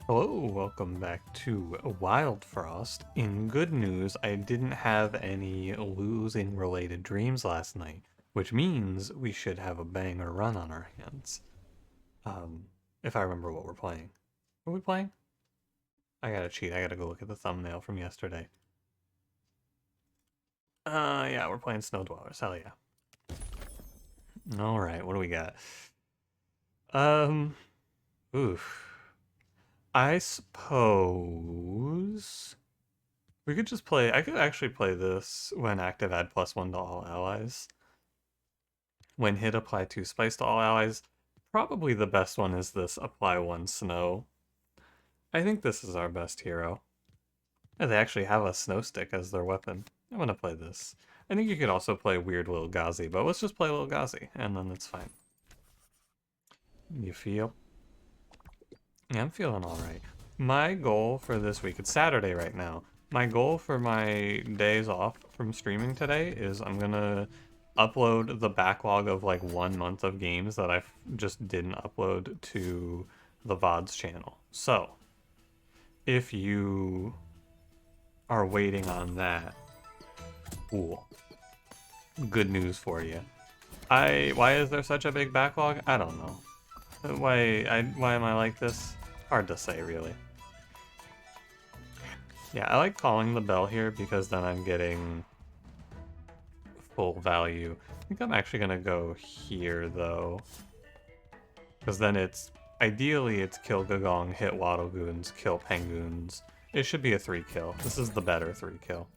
Hello, welcome back to Wildfrost. In good news, I didn't have any losing related dreams last night, which means we should have a banger run on our hands. Um, if I remember what we're playing. What are we playing? I gotta cheat, I gotta go look at the thumbnail from yesterday. Yeah, we're playing Snow Dwellers, hell yeah. Alright, what do we got? Um, oof. I suppose... We could just play, I could actually play this when active add +1 to all allies. When hit apply 2 spice to all allies. Probably the best one is this apply 1 snow. I think this is our best hero. And they actually have a snow stick as their weapon. I'm gonna play this. I think you could also play weird Lil Gazi, but let's just play Lil Gazi and then it's fine. You feel? Yeah, I'm feeling alright. My goal for this week, it's Saturday right now. My goal for my days off from streaming today is I'm gonna upload the backlog of like 1 month of games that I just didn't upload to the VODs channel. So, if you are waiting on that, cool. Good news for you. Why is there such a big backlog? I don't know. Why am I like this? Hard to say, really. Yeah, I like calling the bell here because then I'm getting full value. I think I'm actually gonna go here though. Because then ideally it's kill Gagong, hit Waddle Goons, kill Pengoons. It should be a 3 kill. This is the better 3 kill.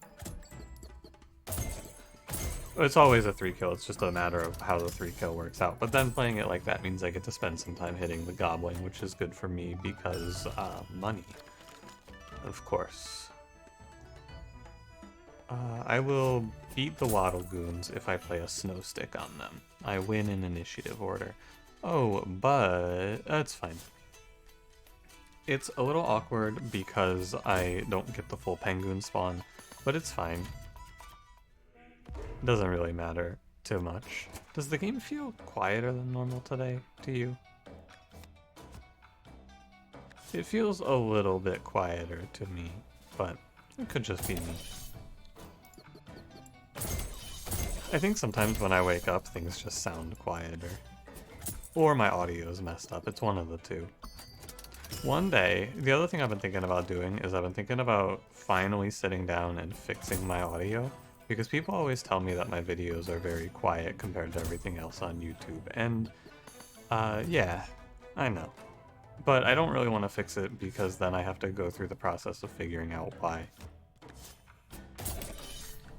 It's always a 3 kill, it's just a matter of how the 3 kill works out. But then playing it like that means I get to spend some time hitting the Goblin, which is good for me because money, of course. I will beat the Waddle Goons if I play a Snow Stick on them. I win in initiative order. Oh, but that's fine. It's a little awkward because I don't get the full Penguin spawn, but it's fine. It doesn't really matter too much. Does the game feel quieter than normal today to you? It feels a little bit quieter to me, but it could just be me. I think sometimes when I wake up, things just sound quieter. Or my audio is messed up. It's one of the two. One day, the other thing I've been thinking about doing is I've been thinking about finally sitting down and fixing my audio. Because people always tell me that my videos are very quiet compared to everything else on YouTube. And, yeah, I know. But I don't really want to fix it because then I have to go through the process of figuring out why.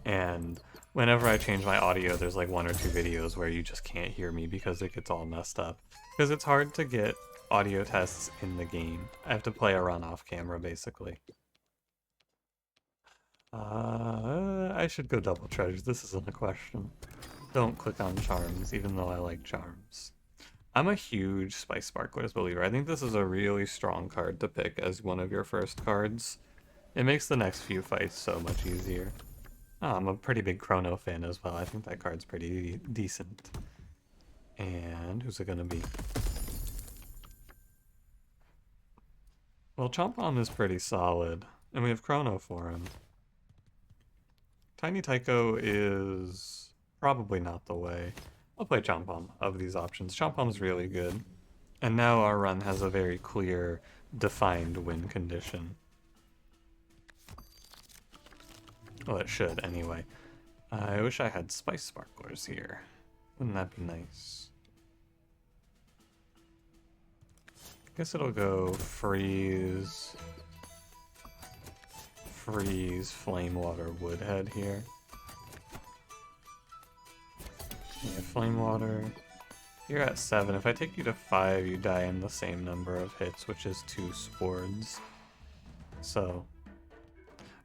And whenever I change my audio, there's like 1 or 2 videos where you just can't hear me because it gets all messed up. Because it's hard to get audio tests in the game. I have to play a run off camera, basically. I should go double treasures. This isn't a question. Don't click on charms, even though I like charms. I'm a huge Spice Sparklers believer. I think this is a really strong card to pick as one of your first cards. It makes the next few fights so much easier. Oh, I'm a pretty big Chrono fan as well. I think that card's pretty decent. And who's it gonna be? Well, Chomp Bomb is pretty solid, and we have Chrono for him. Tiny Tycho is probably not the way. I'll play Chomp Bomb of these options. Chomp Bomb's really good. And now our run has a very clear, defined win condition. Well, it should, anyway. I wish I had Spice Sparklers here. Wouldn't that be nice? Guess it'll go Freeze, Flame Water, Woodhead here. Yeah, Flame Water. You're at 7. If I take you to 5, you die in the same number of hits, which is 2 swords. So,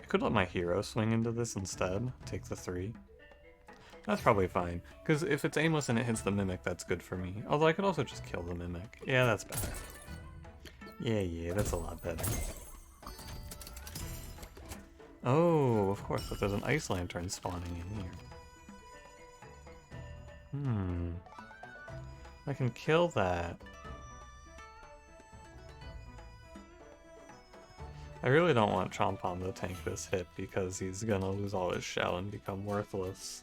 I could let my hero swing into this instead, take the 3. That's probably fine, because if it's aimless and it hits the Mimic, that's good for me. Although I could also just kill the Mimic. Yeah, that's better. Yeah, that's a lot better. Oh, of course, but there's an Ice Lantern spawning in here. I can kill that. I really don't want Chomp-Omb to tank this hit because he's gonna lose all his shell and become worthless.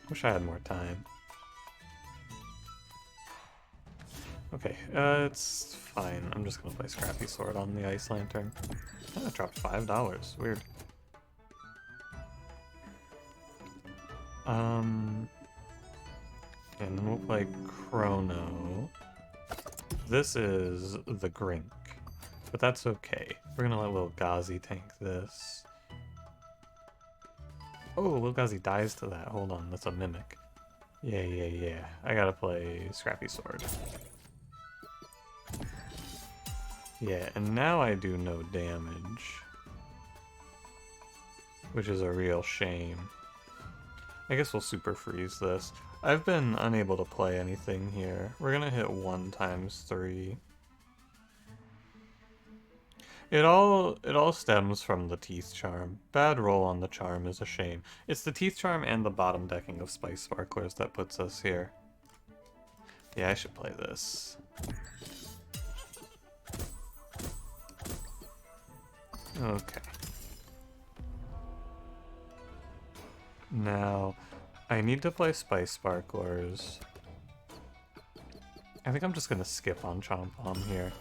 Wish I had more time. Okay, it's fine. I'm just gonna play Scrappy Sword on the Ice Lantern. Oh, I dropped $5. Weird. And then we'll play Chrono. This is the Grink, but that's okay. We're gonna let Lil Gazi tank this. Oh, Lil Gazi dies to that. Hold on, that's a Mimic. Yeah. I gotta play Scrappy Sword. Yeah, and now I do no damage, which is a real shame. I guess we'll super freeze this. I've been unable to play anything here. We're gonna hit 1 times 3. It all stems from the Teeth Charm. Bad roll on the charm is a shame. It's the Teeth Charm and the bottom decking of Spice Sparklers that puts us here. Yeah, I should play this. Okay. Now, I need to play Spice Sparklers. I think I'm just gonna skip on Chomp-Omb here.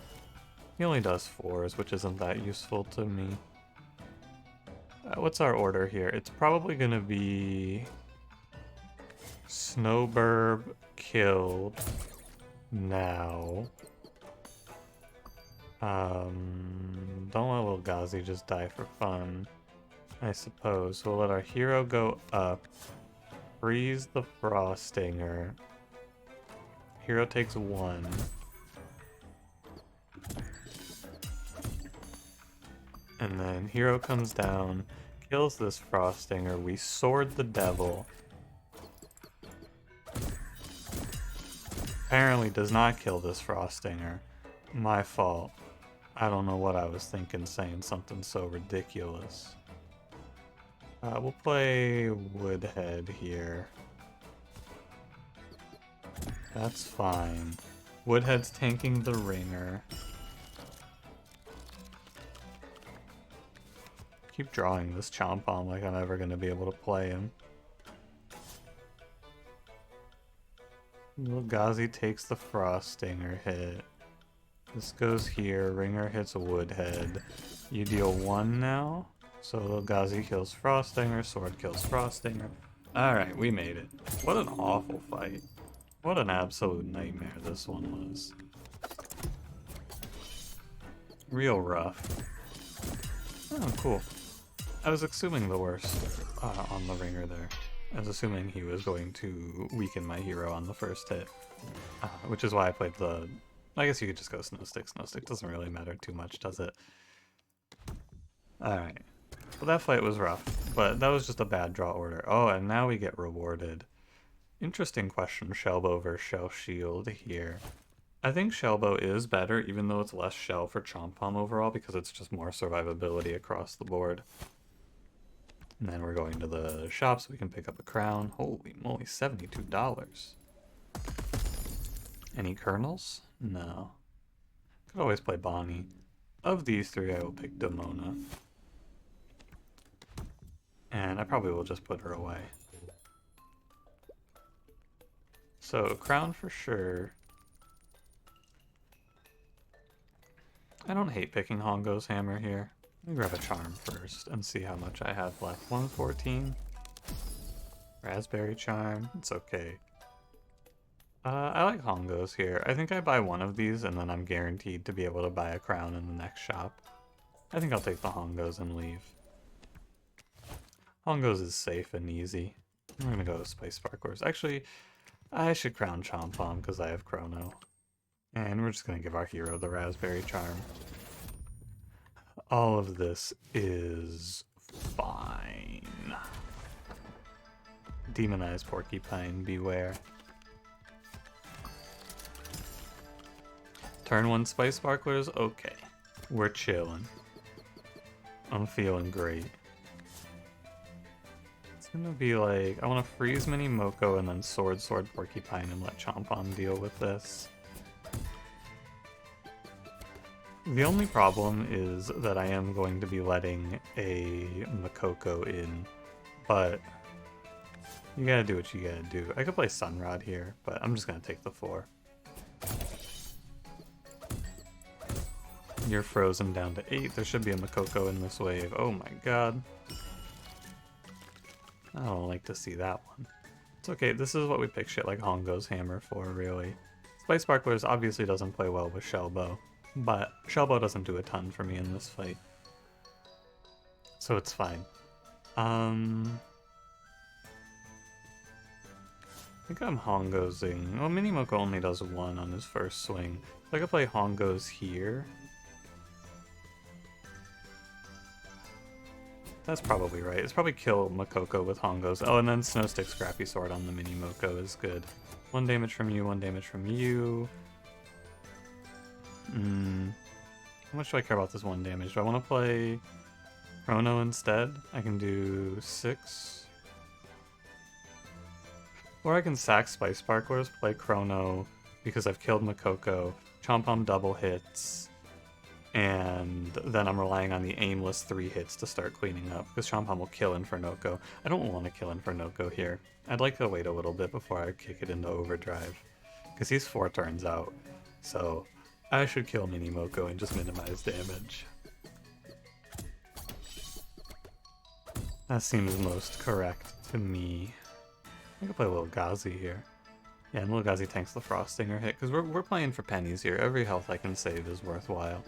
He only does 4s, which isn't that useful to me. What's our order here? It's probably gonna be Snowburb killed now. Don't let Lil Gazi just die for fun, I suppose. We'll let our hero go up, freeze the Frostinger. Hero takes 1. And then hero comes down, kills this Frostinger. We sword the devil. Apparently does not kill this Frostinger. My fault. I don't know what I was thinking saying something so ridiculous. We'll play Woodhead here. That's fine. Woodhead's tanking the Ringer. Keep drawing this Chomp-Omb like I'm ever going to be able to play him. Lil Gazi takes the Frostinger hit. This goes here. Ringer hits a Woodhead. You deal 1 now. So Lil Gazi kills Frostinger. Sword kills Frostinger. Alright, we made it. What an awful fight. What an absolute nightmare this one was. Real rough. Oh, cool. I was assuming the worst on the Ringer there. I was assuming he was going to weaken my hero on the first hit. Which is why I played the... I guess you could just go Snow Stick. Snow Stick doesn't really matter too much, does it? Alright. Well, that fight was rough, but that was just a bad draw order. Oh, and now we get rewarded. Interesting question, Shellbow versus Shell Shield here. I think Shellbow is better, even though it's less shell for Chomp-Omb overall, because it's just more survivability across the board. And then we're going to the shop so we can pick up a crown. Holy moly, $72. Any kernels? No. Could always play Bonnie. Of these 3, I will pick Demona. And I probably will just put her away. So, crown for sure. I don't hate picking Hongo's Hammer here. Let me grab a charm first and see how much I have left. 114. Raspberry charm. It's okay. I like Hongo's here. I think I buy one of these and then I'm guaranteed to be able to buy a crown in the next shop. I think I'll take the Hongo's and leave. Hongo's is safe and easy. I'm gonna go with Spice Sparklers. Actually, I should crown Chomp-Omb because I have Chrono. And we're just gonna give our hero the Raspberry charm. All of this is fine. Demonized Porcupine, beware. Turn 1 Spice Sparklers? Okay. We're chilling. I'm feeling great. It's gonna be like, I want to freeze Mini Moko and then Sword Porcupine and let Chompom deal with this. The only problem is that I am going to be letting a Makoko in, but you gotta do what you gotta do. I could play Sunrod here, but I'm just gonna take the 4. You're frozen down to 8. There should be a Makoko in this wave. Oh my god. I don't like to see that one. It's okay, this is what we pick shit like Hongo's Hammer for, really. Spice Sparklers obviously doesn't play well with Shellbow, but Shellbow doesn't do a ton for me in this fight. So it's fine. I think I'm Hongozing. Well, Minimoko only does 1 on his first swing. So I could play Hongos here. That's probably right. It's probably kill Makoko with Hongos. Oh, and then Snowstick Scrappy Sword on the Minimoko is good. 1 damage from you, 1 damage from you. How much do I care about this 1 damage? Do I want to play Chrono instead? I can do 6. Or I can sack Spice Sparklers, play Chrono because I've killed Makoko, Chompom double hits, and then I'm relying on the aimless 3 hits to start cleaning up, because Chompom will kill Infernoko. I don't want to kill Infernoko here. I'd like to wait a little bit before I kick it into overdrive, because he's 4 turns out, so I should kill Minimoko and just minimize damage. That seems most correct to me. I could play Lil Gazi here. Yeah, and Lil Gazi tanks the Frostinger hit, because we're playing for pennies here. Every health I can save is worthwhile.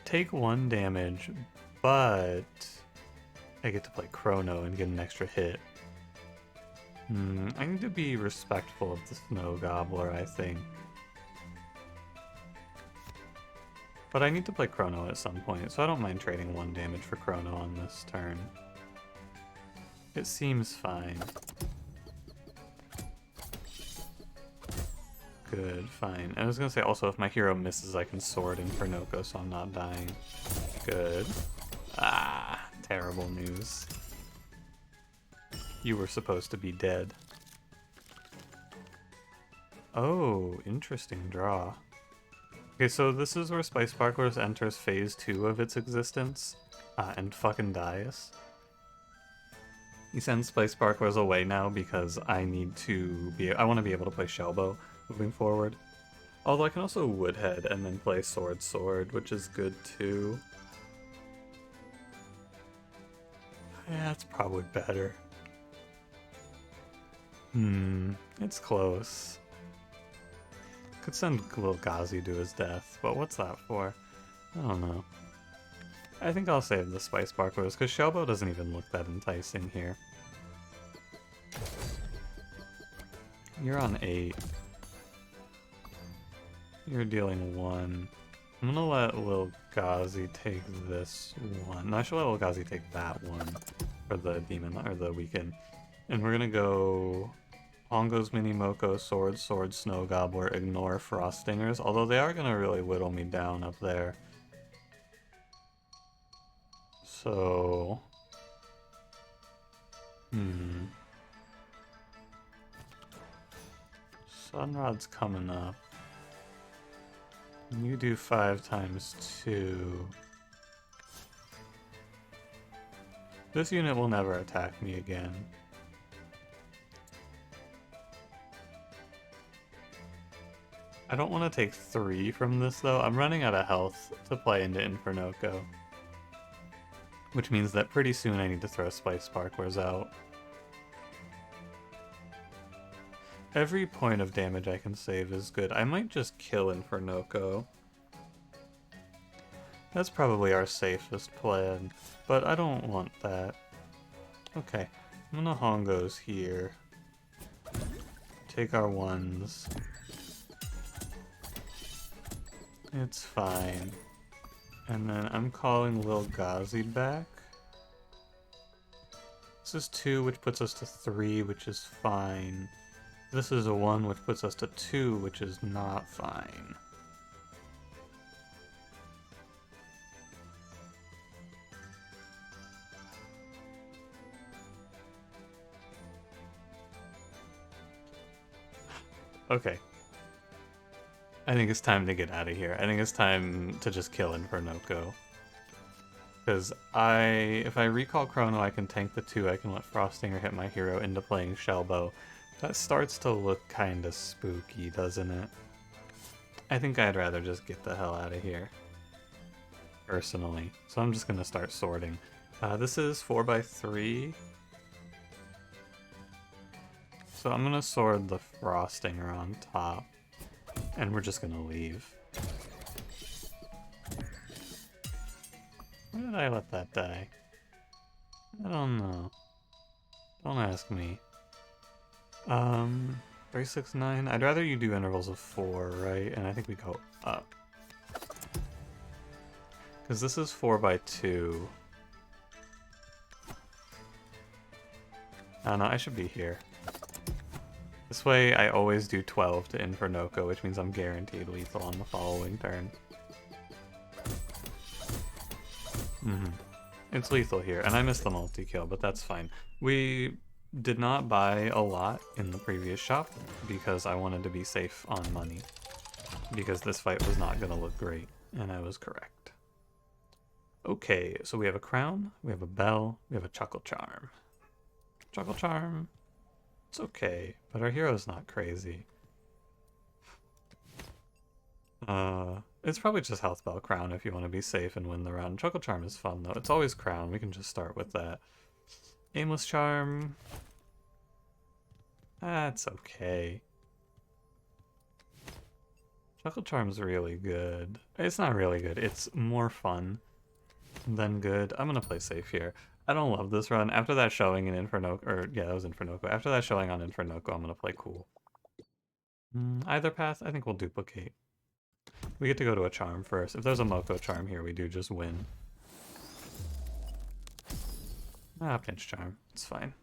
Take 1 damage, but I get to play Chrono and get an extra hit. I need to be respectful of the Snow Gobbler, I think. But I need to play Chrono at some point, so I don't mind trading 1 damage for Chrono on this turn. It seems fine. Good, fine. I was gonna say also if my hero misses I can sword Infernoko so I'm not dying. Good. Ah, terrible news. You were supposed to be dead. Oh, interesting draw. Okay, so this is where Spice Sparklers enters phase 2 of its existence, and fucking dies. He sends Spice Sparklers away now because I want to be able to play Shellbow moving forward. Although I can also Woodhead and then play Sword, which is good too. Yeah, it's probably better. It's close. Could send Lil Gazi to his death, but what's that for? I don't know. I think I'll save the Spice Sparklers, because Shellbow doesn't even look that enticing here. You're on 8. You're dealing 1. I'm gonna let Lil Gazi take this 1. No, I should let Lil Gazi take that 1 for the demon, or the weaken. And we're gonna go Hongo's Minimoko, Sword, Snow Gobbler, ignore Frostingers, although they are gonna really whittle me down up there. So... Sunrod's coming up. You do 5 times 2. This unit will never attack me again. I don't want to take 3 from this though. I'm running out of health to play into Infernoko. Which means that pretty soon I need to throw Spice Sparklers out. Every point of damage I can save is good. I might just kill Infernoko. That's probably our safest plan, but I don't want that. Okay, I'm gonna Hongos here. Take our 1s. It's fine. And then I'm calling Lil Gazi back. This is 2, which puts us to 3, which is fine. This is a 1, which puts us to 2, which is not fine. Okay. I think it's time to get out of here. I think it's time to just kill Infernoko. Because if I recall Chrono, I can tank the 2, I can let Frostinger hit my hero into playing Shellbow. That starts to look kinda spooky, doesn't it? I think I'd rather just get the hell out of here. Personally. So I'm just gonna start sorting. This is 4x3. So I'm gonna sword the Frostinger on top. And we're just gonna leave. Why did I let that die? I don't know. Don't ask me. 3, 6, 9. I'd rather you do intervals of 4, right? And I think we go up. Because this is 4x2. I don't know, I should be here. This way I always do 12 to Infernoko, which means I'm guaranteed lethal on the following turn. It's lethal here, and I missed the multi-kill, but that's fine. We did not buy a lot in the previous shop because I wanted to be safe on money. Because this fight was not going to look great, and I was correct. Okay, so we have a crown, we have a bell, we have a chuckle charm. Chuckle charm, it's okay, but our hero's not crazy. It's probably just health bell crown if you want to be safe and win the round. Chuckle charm is fun though. It's always crown. We can just start with that. Aimless charm. That's okay. Chuckle charm's really good. It's not really good. It's more fun than good. I'm gonna play safe here. I don't love this run. After that showing in Infernoko, or yeah, that was Infernoko. After that showing on Infernoko, I'm gonna play cool. Either path, I think we'll duplicate. We get to go to a charm first. If there's a Moko charm here, we do just win. Pinch charm. It's fine.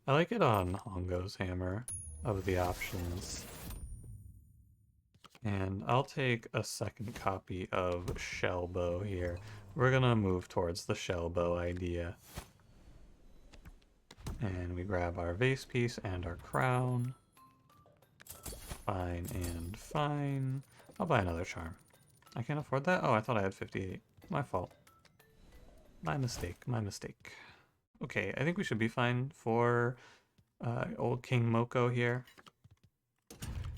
I like it on Hongo's hammer of the options. And I'll take a second copy of Shellbow here. We're gonna move towards the Shellbow idea. And we grab our vase piece and our crown. Fine and fine. I'll buy another charm. I can't afford that? Oh, I thought I had 58. My fault. My mistake, my mistake. Okay, I think we should be fine for old King Moko here.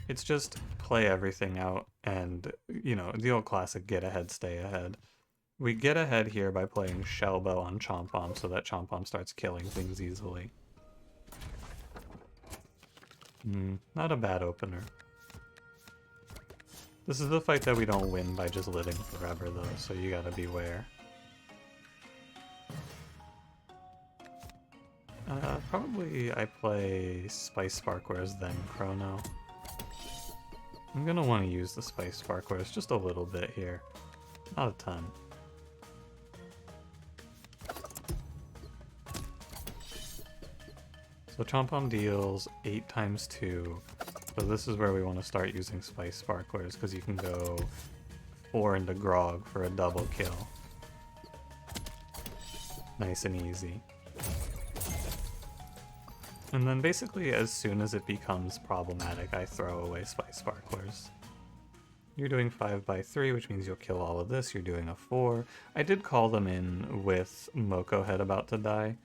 It's just play everything out and, you know, the old classic get ahead, stay ahead. We get ahead here by playing Shellbow on Chomp Bomb so that Chomp Bomb starts killing things easily. Not a bad opener. This is the fight that we don't win by just living forever though, so you gotta beware. Probably I play Spice Sparkwares then Chrono. I'm gonna want to use the Spice Sparkwares just a little bit here. Not a ton. So Chomp Bomb deals 8 times 2. So this is where we want to start using Spice Sparklers, because you can go 4 into Grog for a double kill. Nice and easy. And then basically as soon as it becomes problematic, I throw away Spice Sparklers. You're doing 5x3, which means you'll kill all of this. You're doing a 4. I did call them in with Moko Head about to die,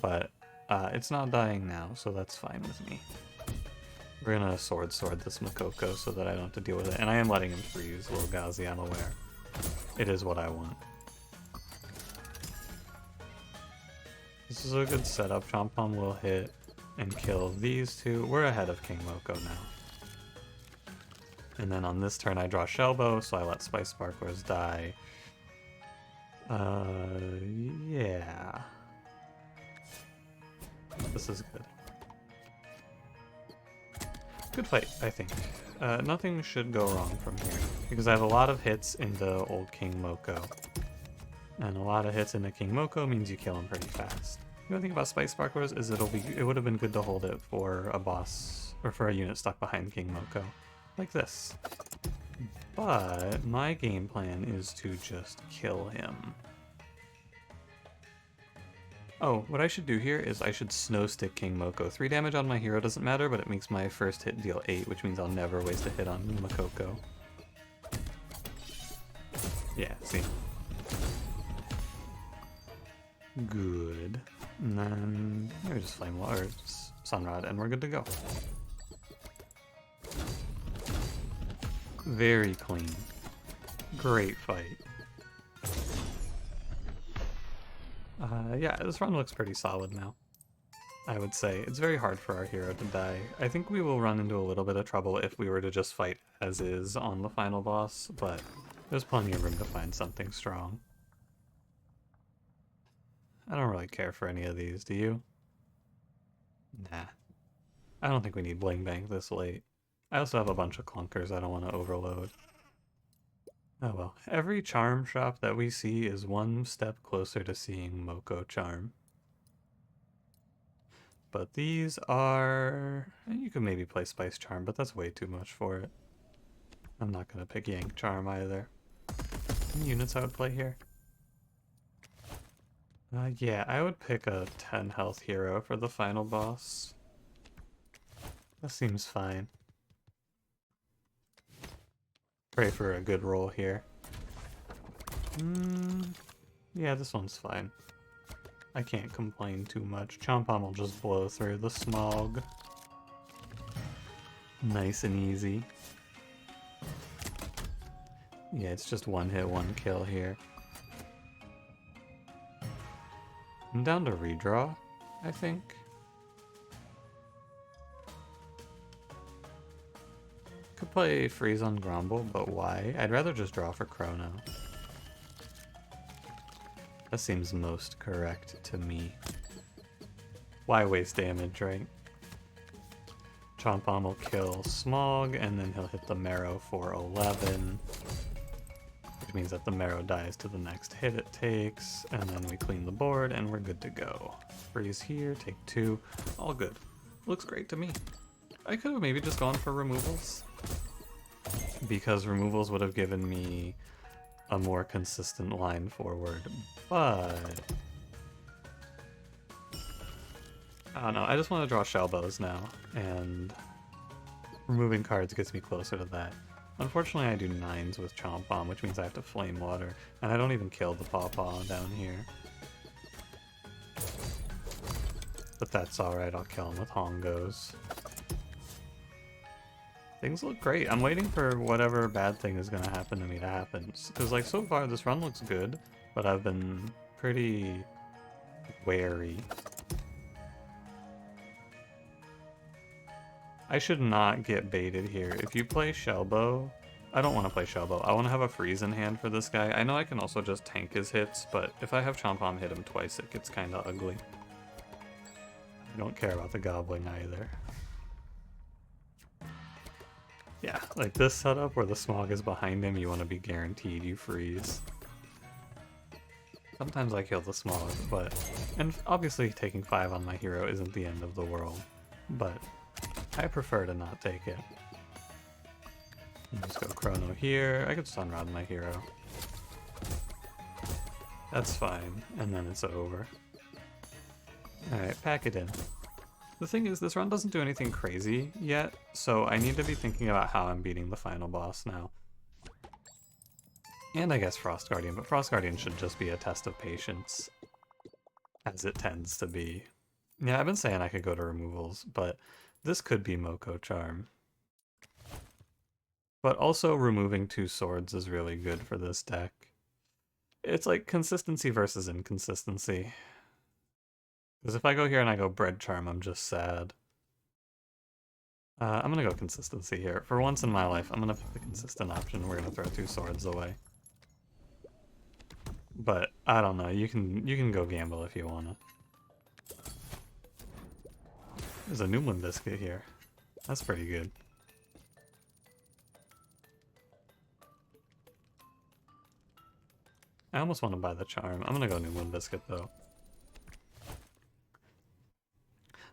but it's not dying now, so that's fine with me. We're gonna sword this Makoko so that I don't have to deal with it. And I am letting him freeze, little Gazi, I'm aware. It is what I want. This is a good setup. Chomp Bomb will hit and kill these two. We're ahead of King Moko now. And then on this turn I draw Shellbow, so I let Spice Sparklers die. Yeah. This is good. Good fight, I think. Nothing should go wrong from here, because I have a lot of hits into old King Moko. And a lot of hits into King Moko means you kill him pretty fast. The other thing about Spice Sparklers is it would have been good to hold it for a boss, or for a unit stuck behind King Moko. Like this. But my game plan is to just kill him. Oh, what I should do here is I should Snow Stick King Moko. 3 damage on my hero doesn't matter, but it makes my first hit deal 8, which means I'll never waste a hit on Makoko. Yeah, see. Good. And then maybe just Flame Wall or Sunrod, and we're good to go. Very clean. Great fight. Yeah, this run looks pretty solid now, I would say. It's very hard for our hero to die. I think we will run into a little bit of trouble if we were to just fight as is on the final boss, but there's plenty of room to find something strong. I don't really care for any of these, do you? Nah. I don't think we need Bling Bang this late. I also have a bunch of clunkers I don't want to overload. Oh well, every charm shop that we see is one step closer to seeing Moko Charm. But these are... You could maybe play Spice Charm, but that's way too much for it. I'm not going to pick Yank Charm either. Any units I would play here? Yeah, I would pick a 10 health hero for the final boss. That seems fine. Pray for a good roll here. Yeah, this one's fine. I can't complain too much. Chompom will just blow through the smog. Nice and easy. Yeah, it's just one hit, one kill here. I'm down to redraw, I think. Could play Freeze on Grumble, but why? I'd rather just draw for Chrono. That seems most correct to me. Why waste damage, right? Chompom will kill Smog, and then he'll hit the Marrow for 11. Which means that the Marrow dies to the next hit it takes, and then we clean the board, and we're good to go. Freeze here, take 2. All good. Looks great to me. I could have maybe just gone for removals, because removals would have given me a more consistent line forward, but I don't know, I just want to draw Shellbows now, and removing cards gets me closer to that. Unfortunately I do 9s with Chompom, which means I have to Flame Water, and I don't even kill the Pawpaw down here. But that's alright, I'll kill him with Hongos. Things look great. I'm waiting for whatever bad thing is going to happen to me to happen. Because, like, so far this run looks good, but I've been pretty wary. I should not get baited here. If you play Shellbow... I don't want to play Shellbow. I want to have a freeze in hand for this guy. I know I can also just tank his hits, but if I have Chompom hit him twice, it gets kind of ugly. I don't care about the Gobbling either. Yeah, like this setup where the Smog is behind him, you want to be guaranteed you freeze. Sometimes I kill the Smog, but... And obviously taking 5 on my hero isn't the end of the world, but I prefer to not take it. Just go Chrono here. I could Sunrod my hero. That's fine, and then it's over. Alright, pack it in. The thing is, this run doesn't do anything crazy yet, so I need to be thinking about how I'm beating the final boss now. And I guess Frost Guardian, but Frost Guardian should just be a test of patience, as it tends to be. Yeah, I've been saying I could go to removals, but this could be Moko Charm. But also removing 2 swords is really good for this deck. It's like consistency versus inconsistency. Because if I go here and I go Bread Charm, I'm just sad. I'm gonna go consistency here. For once in my life, I'm gonna pick the consistent option. We're gonna throw 2 swords away. But I don't know. You can go gamble if you wanna. There's a Newman biscuit here. That's pretty good. I almost want to buy the charm. I'm gonna go Newman biscuit though.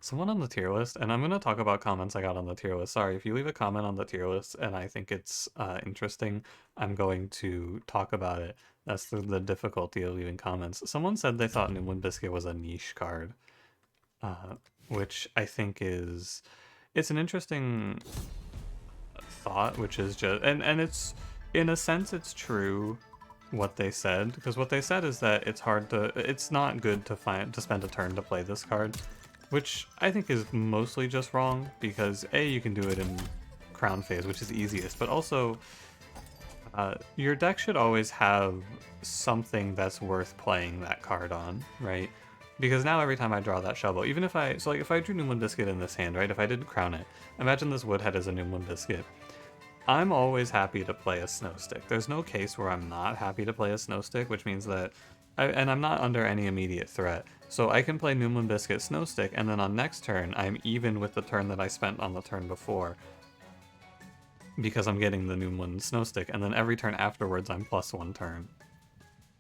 Someone on the tier list, and I'm going to talk about comments I got on the tier list. Sorry, if you leave a comment on the tier list and I think it's interesting, I'm going to talk about it. That's the difficulty of leaving comments. Someone said they thought New Biscuit was a niche card, which I think it's an interesting thought, which is just, and it's, in a sense, it's true what they said, because what they said is that it's not good to spend a turn to play this card, which I think is mostly just wrong, because A, you can do it in crown phase, which is easiest, but also your deck should always have something that's worth playing that card on, right? Because now every time I draw that shovel, even if if I drew Noomlin Biscuit in this hand, right, if I didn't crown it, imagine this Woodhead as a Noomlin Biscuit. I'm always happy to play a Snow Stick. There's no case where I'm not happy to play a Snow Stick, which means that, and I'm not under any immediate threat. So I can play Noomlin Biscuit Snow Stick, and then on next turn, I'm even with the turn that I spent on the turn before, because I'm getting the Noomlin Snow Stick, and then every turn afterwards, I'm +1 turn.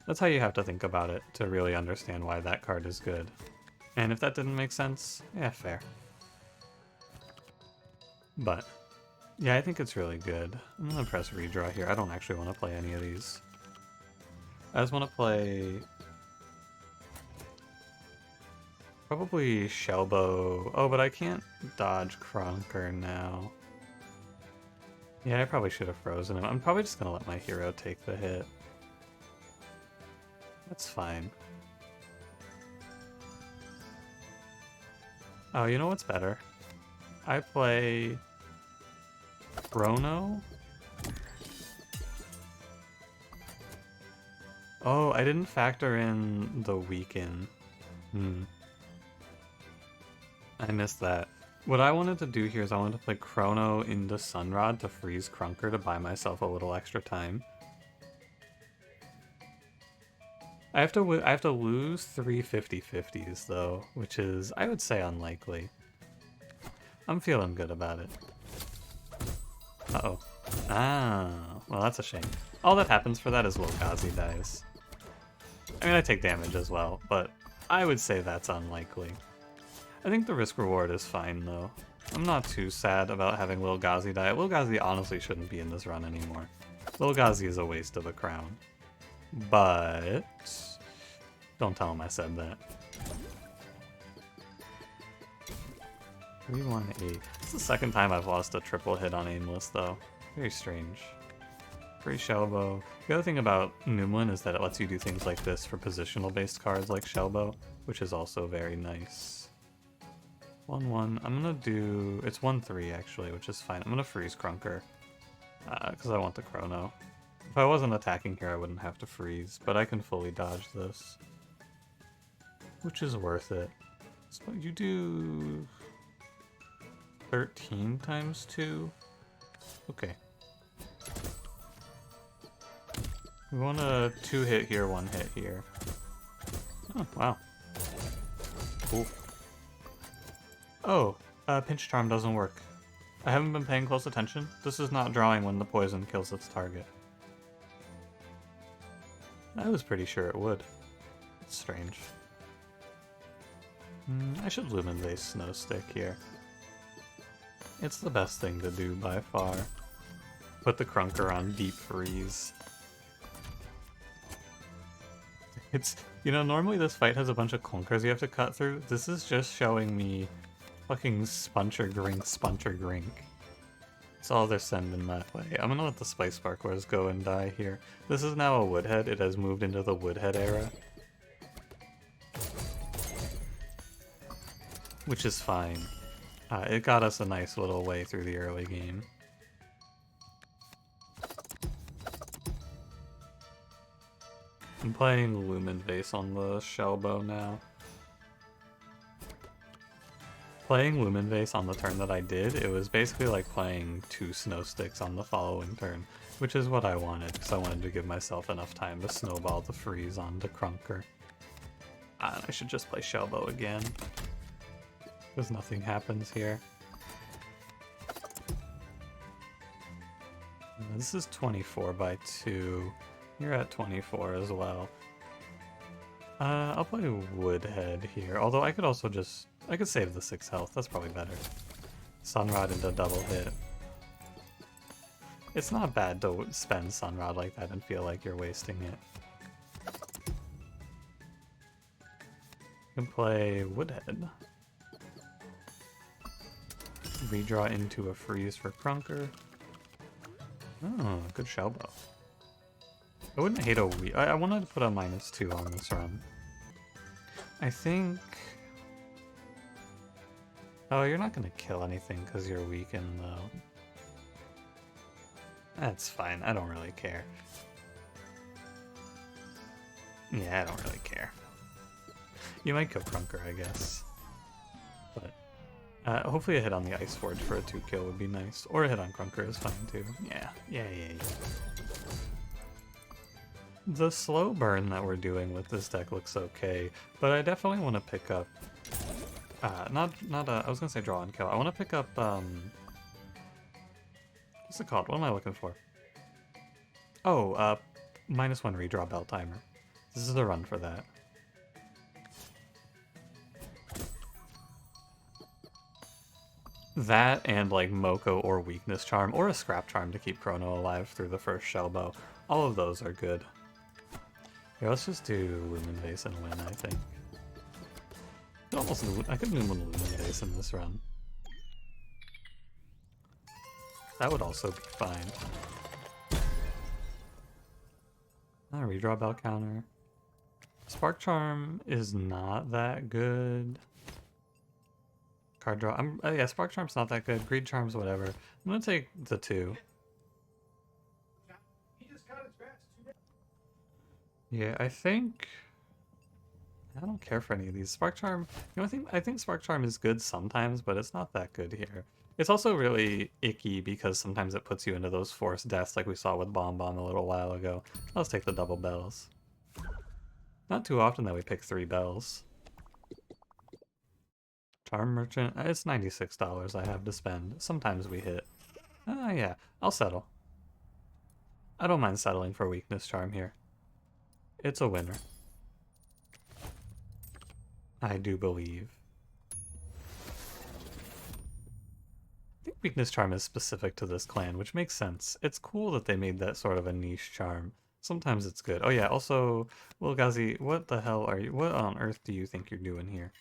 That's how you have to think about it to really understand why that card is good. And if that didn't make sense, yeah, fair. But yeah, I think it's really good. I'm gonna press redraw here. I don't actually want to play any of these. I just want to play probably Shellbow. Oh, but I can't dodge Kronker now. Yeah, I probably should have frozen him. I'm probably just gonna let my hero take the hit. That's fine. Oh, you know what's better? I play Chrono? Oh, I didn't factor in the weaken. I missed that. What I wanted to do here is I wanted to play Chrono into Sunrod to freeze Krunker to buy myself a little extra time. I have to lose 3 50/50s though, which is, I would say, unlikely. I'm feeling good about it. Uh-oh. Ah, well that's a shame. All that happens for that is Wilgazi dies. I mean, I take damage as well, but I would say that's unlikely. I think the risk-reward is fine, though. I'm not too sad about having Wilgazi die. Wilgazi honestly shouldn't be in this run anymore. Wilgazi is a waste of a crown. But don't tell him I said that. 318. It's the second time I've lost a triple hit on Aimless, though. Very strange. Free Shellbow. The other thing about Noomlin is that it lets you do things like this for positional-based cards like Shellbow, which is also very nice. 1-1. I'm gonna do... It's 1-3, actually, which is fine. I'm gonna freeze Krunker, because I want the Chrono. If I wasn't attacking here, I wouldn't have to freeze, but I can fully dodge this, which is worth it. So you do 13 times 2? Okay. We want a 2-hit here, 1-hit here. Oh, wow. Cool. Oh, Pinch Charm doesn't work. I haven't been paying close attention. This is not drawing when the poison kills its target. I was pretty sure it would. It's strange. I should Lumen Vase Snow Stick here. It's the best thing to do by far. Put the Krunker on Deep Freeze. It's, you know, normally this fight has a bunch of clunkers you have to cut through. This is just showing me fucking Spuncher Grink. That's all they're sending that way. I'm gonna let the Spice Sparklers go and die here. This is now a Woodhead. It has moved into the Woodhead era, which is fine. It got us a nice little way through the early game. I'm playing Lumen Vase on the Shellbow now. Playing Lumen Vase on the turn that I did, it was basically like playing 2 Snow Sticks on the following turn, which is what I wanted, because I wanted to give myself enough time to snowball the freeze onto Krunker. And I should just play Shellbow again, because nothing happens here. This is 24 by 2. You're at 24 as well. I'll play Woodhead here, although I could also just... I could save the 6 health, that's probably better. Sunrod into double hit. It's not bad to spend Sunrod like that and feel like you're wasting it. You can play Woodhead. Redraw into a freeze for Crunker. Oh, good shellbow. I wouldn't hate a weak. I wanted to put a -2 on this run. I think... Oh, you're not gonna kill anything because you're weakened, though. That's fine, I don't really care. Yeah, I don't really care. You might kill Crunker, I guess. But hopefully a hit on the Ice Forge for a 2-kill would be nice. Or a hit on Crunker is fine, too. Yeah. The slow burn that we're doing with this deck looks okay, but I definitely want to pick up... I was gonna say draw and kill. I want to pick up, what's it called? What am I looking for? Oh, -1 redraw bell timer. This is the run for that. That and like Moko or Weakness Charm or a Scrap Charm to keep Chrono alive through the first Shellbow. All of those are good. Here, let's just do Lumen Vase and win, I think. I could Lumen Vase in this run. That would also be fine. Redraw Bell counter. Spark Charm is not that good. Card draw. Yeah, Spark Charm's not that good. Greed Charm's whatever. I'm gonna take the 2. Yeah, I think... I don't care for any of these. Spark Charm... You know, I think Spark Charm is good sometimes, but it's not that good here. It's also really icky because sometimes it puts you into those forced deaths like we saw with Bomb Bomb a little while ago. Let's take the double bells. Not too often that we pick 3 bells. Charm Merchant, it's $96 I have to spend. Sometimes we hit. Yeah, I'll settle. I don't mind settling for Weakness Charm here. It's a winner. I do believe. I think Weakness Charm is specific to this clan, which makes sense. It's cool that they made that sort of a niche charm. Sometimes it's good. Oh yeah, also, Wilgazi, what the hell are you? What on earth do you think you're doing here?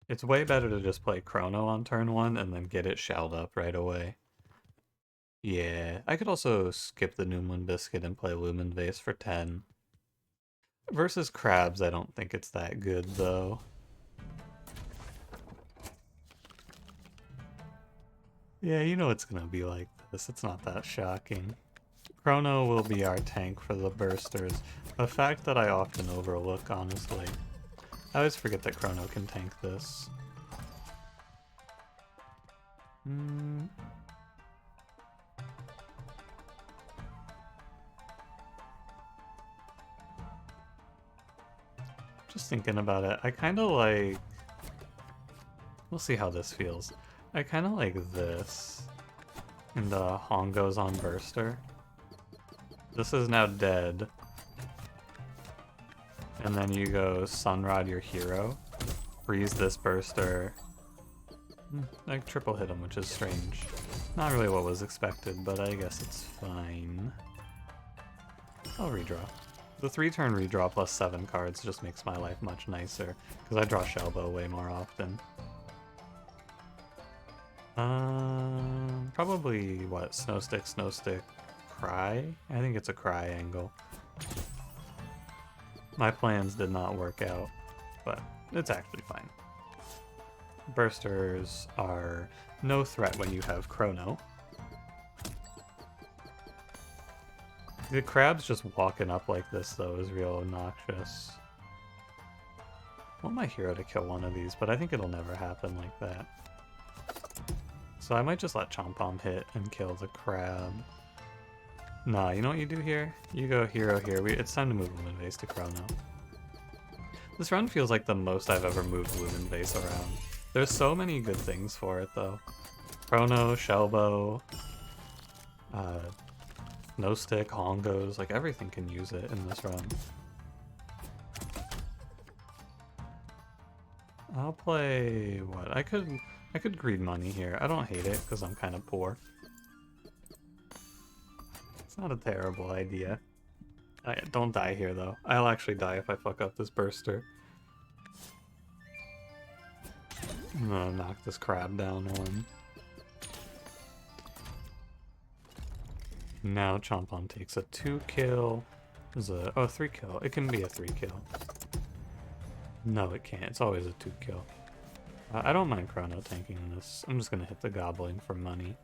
It's way better to just play Chrono on turn 1 and then get it shelled up right away. Yeah, I could also skip the Noomlin Biscuit and play Lumen Vase for 10. Versus Crabs, I don't think it's that good, though. Yeah, you know it's gonna be like this. It's not that shocking. Chrono will be our tank for the bursters. A fact that I often overlook, honestly. I always forget that Chrono can tank this. Just thinking about it, I kind of like... We'll see how this feels. I kind of like this. And the Hongo's on Burster. This is now dead. And then you go Sunrod your hero. Freeze this Burster. I triple hit him, which is strange. Not really what was expected, but I guess it's fine. I'll redraw. The 3-turn redraw plus 7 cards just makes my life much nicer, because I draw Shellbow way more often. Probably, what, Snowstick, Cry? I think it's a Cry angle. My plans did not work out, but it's actually fine. Bursters are no threat when you have Chrono. The Crabs just walking up like this, though, is real obnoxious. I want my hero to kill one of these, but I think it'll never happen like that. So I might just let Chompom hit and kill the Crab. Nah, you know what you do here? You go hero here. It's time to move Lumen Vase to Chrono. This run feels like the most I've ever moved Lumen Vase around. There's so many good things for it, though. Chrono, Shellbow, No Stick, Hongos, like everything can use it in this run. I'll play what? I could greed money here. I don't hate it because I'm kind of poor. It's not a terrible idea. Don't die here though. I'll actually die if I fuck up this burster. I'm gonna knock this crab down one. Now Chompon takes a 2-kill. There's a 3-kill. It can be a 3-kill. No, it can't. It's always a 2-kill. I don't mind chrono tanking this. I'm just gonna hit the goblin for money.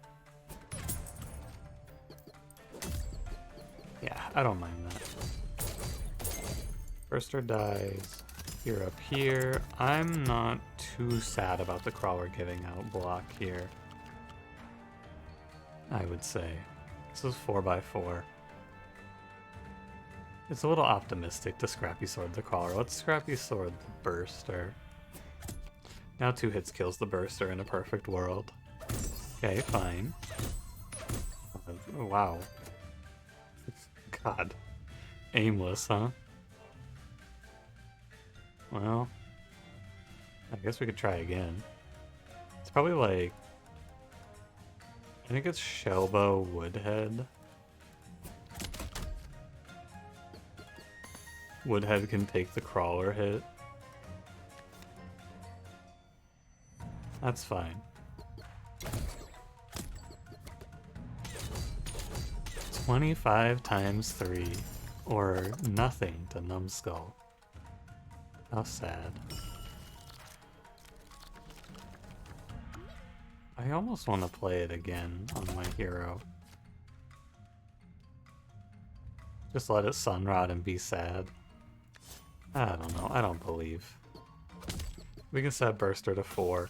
Yeah, I don't mind that. Burster dies. You're up here. I'm not too sad about the crawler giving out block here. I would say. This is 4x4. It's a little optimistic to Scrappy Sword the crawler. Let's Scrappy Sword the burster. Now 2 hits kills the burster in a perfect world. Okay, fine. Wow. God. Aimless, huh? Well, I guess we could try again. It's probably like... I think it's Shellbow Woodhead. Woodhead can take the crawler hit. That's fine. 25 times 3, or nothing to Numbskull. How sad. I almost want to play it again on my hero. Just let it Sunrod and be sad. I don't know, I don't believe. We can set Burster to 4.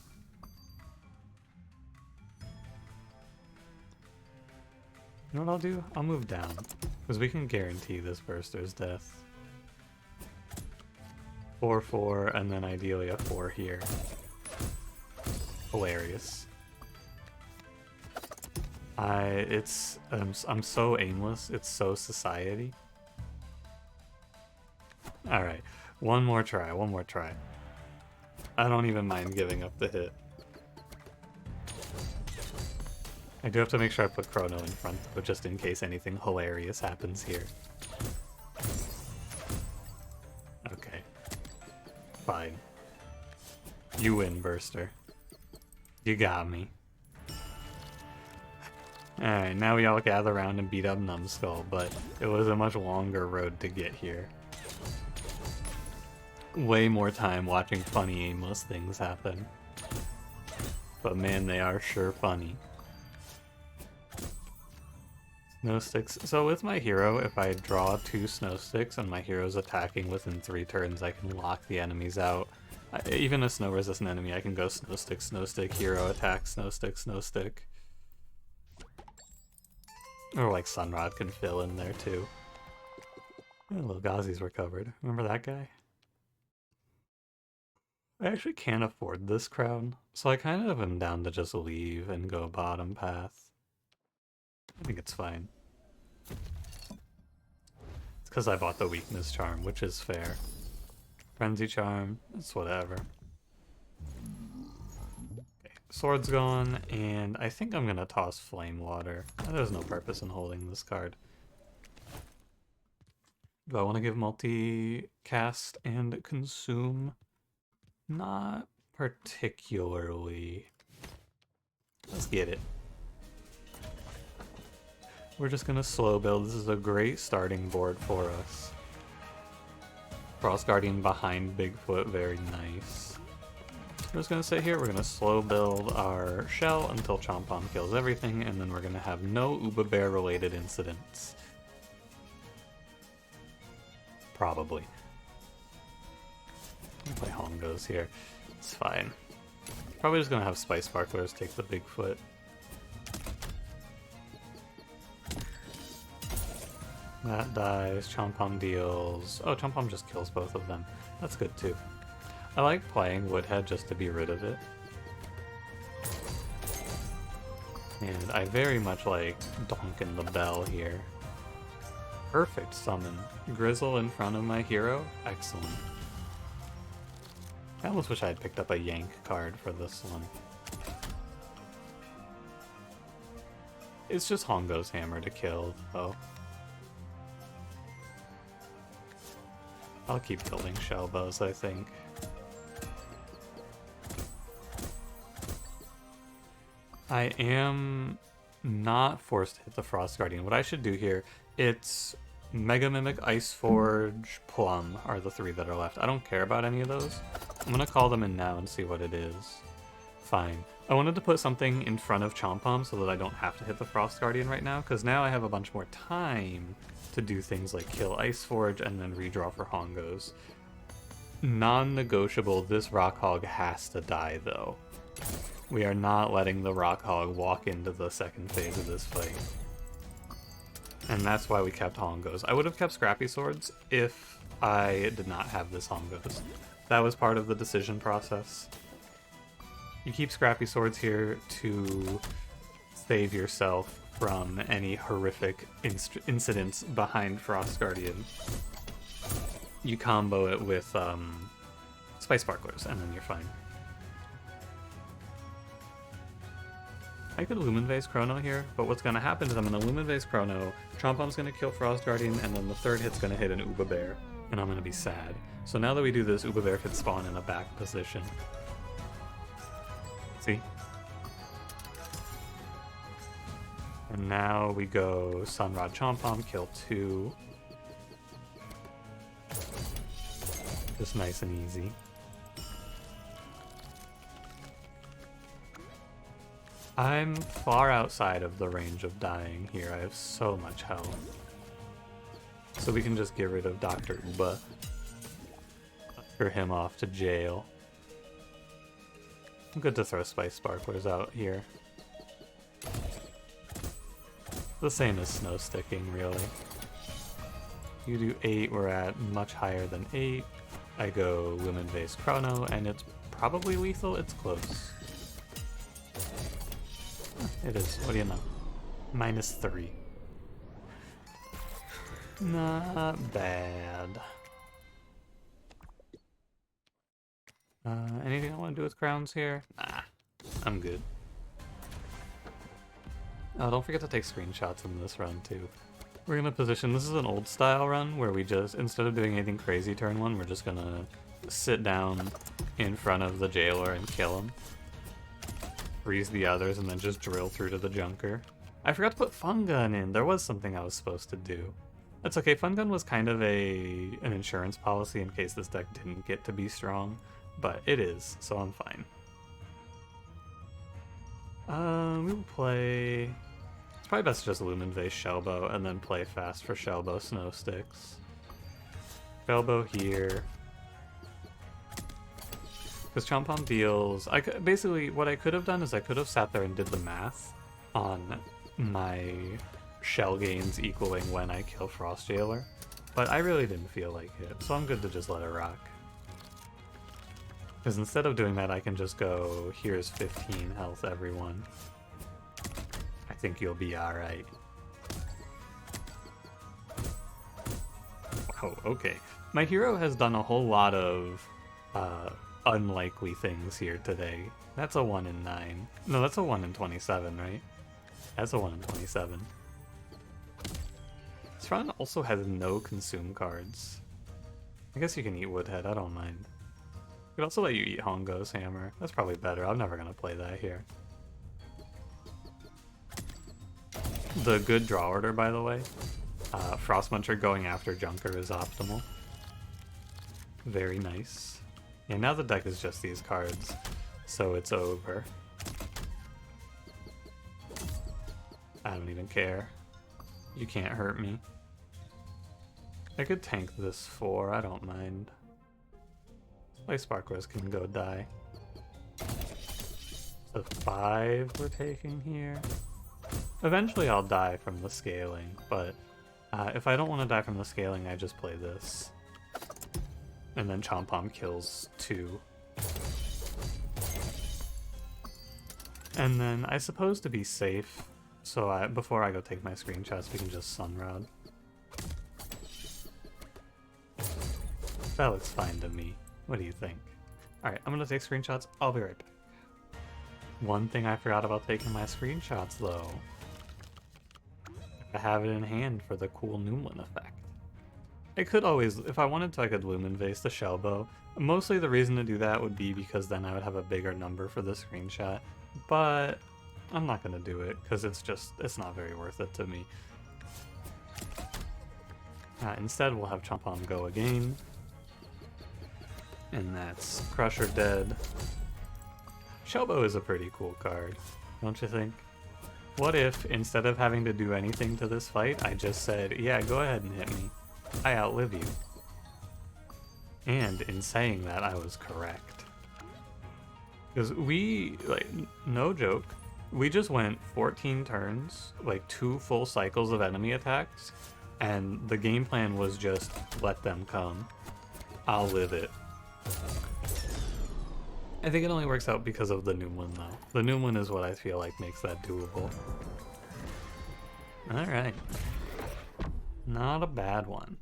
You know what I'll do? I'll move down, because we can guarantee this Burster's death. 4-4, and then ideally a 4 here. Hilarious. I'm so aimless, it's so society. Alright, one more try. I don't even mind giving up the hit. I do have to make sure I put Chrono in front, but just in case anything hilarious happens here. Okay. Fine. You win, Burster. You got me. Alright, now we all gather around and beat up Numbskull, but it was a much longer road to get here. Way more time watching funny aimless things happen. But man, they are sure funny. Snow sticks. So with my hero, if I draw 2 snow sticks and my hero's attacking within 3 turns, I can lock the enemies out. Even a snow resistant enemy, I can go snow stick, hero attack, snow stick. Or like Sunrod can fill in there too. Oh, little Gazi's recovered. Remember that guy? I actually can't afford this crown, so I kind of am down to just leave and go bottom path. I think it's fine. It's because I bought the weakness charm, which is fair. Frenzy charm, it's whatever. Okay, sword's gone, and I think I'm gonna toss flame water. There's no purpose in holding this card. Do I want to give multi-cast and consume? Not particularly. Let's get it. We're just gonna slow build. This is a great starting board for us. Frost Guardian behind Bigfoot, very nice. We're just gonna sit here, we're gonna slow build our shell until Chompon kills everything, and then we're gonna have no Uba Bear related incidents. Probably. I'll play Hongos here. It's fine. Probably just gonna have Spice Sparklers take the Bigfoot. That dies. Chompom deals. Oh, Chompom just kills both of them. That's good too. I like playing Woodhead just to be rid of it. And I very much like donking the bell here. Perfect summon. Grizzle in front of my hero. Excellent. I almost wish I had picked up a yank card for this one. It's just Hongo's Hammer to kill, though. I'll keep building shell bows, I think. I am not forced to hit the Frost Guardian. What I should do here, it's Mega Mimic, Ice Forge, Plum are the three that are left. I don't care about any of those. I'm gonna call them in now and see what it is. Fine. I wanted to put something in front of Chompom so that I don't have to hit the Frost Guardian right now, because now I have a bunch more time to do things like kill Ice Forge and then redraw for Hongos. Non-negotiable, this Rock Hog has to die, though. We are not letting the Rock Hog walk into the second phase of this fight. And that's why we kept Hongos. I would have kept Scrappy Swords if I did not have this Hongos. That was part of the decision process. You keep Scrappy Swords here to save yourself from any horrific incidents behind Frost Guardian. You combo it with Spice Sparklers, and then you're fine. I could Lumen Vase Chrono here, but what's going to happen is I'm going to Lumen Vase Chrono, Chompom's going to kill Frost Guardian, and then the third hit's going to hit an Uba Bear, and I'm going to be sad. So now that we do this, Uba Bear could spawn in a back position. See? And now we go Sunrod Chompom, kill 2. Just nice and easy. I'm far outside of the range of dying here. I have so much health. So we can just get rid of Dr. Uba. Usher him off to jail. I'm good to throw Spice Sparklers out here. The same as Snow Sticking, really. You do 8, we're at much higher than 8. I go Lumen Vase Chrono, and it's probably lethal. It's close. It is. What do you know? -3. Not bad. Anything I want to do with crowns here? Nah, I'm good. Oh, don't forget to take screenshots in this run, too. We're gonna position, this is an old style run, where we just, instead of doing anything crazy turn 1, we're just gonna sit down in front of the jailer and kill him. Freeze the others, and then just drill through to the Junker. I forgot to put Fun Gun in, there was something I was supposed to do. That's okay, Fun Gun was kind of an insurance policy in case this deck didn't get to be strong, but it is, so I'm fine. We will play... It's probably best to just Lumen Vase Shellbow and then play fast for Shellbow Snow Sticks. Shellbow here. Because Chompom deals... basically, what I could have done is I could have sat there and did the math on my shell gains equaling when I kill Frost Jailer, but I really didn't feel like it, so I'm good to just let it rock. Because instead of doing that, I can just go, here's 15 health, everyone. I think you'll be alright. Oh, okay. My hero has done a whole lot of unlikely things here today. That's a 1 in 9. No, that's a 1 in 27, right? That's a 1 in 27. This run also has no consume cards. I guess you can eat Woodhead, I don't mind. Could also let you eat Hongo's Hammer. That's probably better. I'm never gonna play that here. The good draw order, by the way. Frost Muncher going after Junker is optimal. Very nice. Yeah, now the deck is just these cards, so it's over. I don't even care. You can't hurt me. I could tank this 4, I don't mind. Spice Sparklers can go die. So 5 we're taking here. Eventually I'll die from the scaling, but if I don't want to die from the scaling, I just play this. And then Chompom kills 2. And then I suppose to be safe, so before I go take my screenshots, we can just Sunrod. That looks fine to me. What do you think? Alright, I'm gonna take screenshots. I'll be right back. One thing I forgot about taking my screenshots, though. I have it in hand for the cool Noomlin effect. I could always, if I wanted to, I could lumen vase the shell bow. Mostly the reason to do that would be because then I would have a bigger number for the screenshot, but I'm not gonna do it because it's not very worth it to me. Instead, we'll have Chompom go again, and that's Crusher dead. Shellbow is a pretty cool card, don't you think? What if, instead of having to do anything to this fight, I just said, yeah, go ahead and hit me. I outlive you. And in saying that, I was correct. Because we, like, no joke, we just went 14 turns, like 2 full cycles of enemy attacks, and the game plan was just let them come. I'll live it. I think it only works out because of the Noomlin, though. The Noomlin is what I feel like makes that doable. Alright. Not a bad one.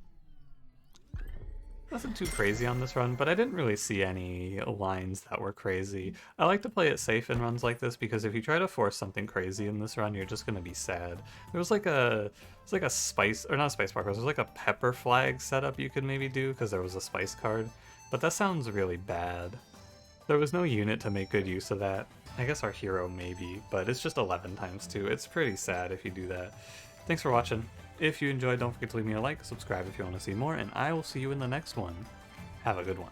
Nothing too crazy on this run, but I didn't really see any lines that were crazy. I like to play it safe in runs like this because if you try to force something crazy in this run, you're just gonna be sad. There was like a spice, or not a spice sparkle, there's like a pepper flag setup you could maybe do because there was a spice card, but that sounds really bad. There was no unit to make good use of that. I guess our hero maybe, but it's just 11 times 2. It's pretty sad if you do that. Thanks for watching. If you enjoyed, don't forget to leave me a like, subscribe if you want to see more, and I will see you in the next one. Have a good one.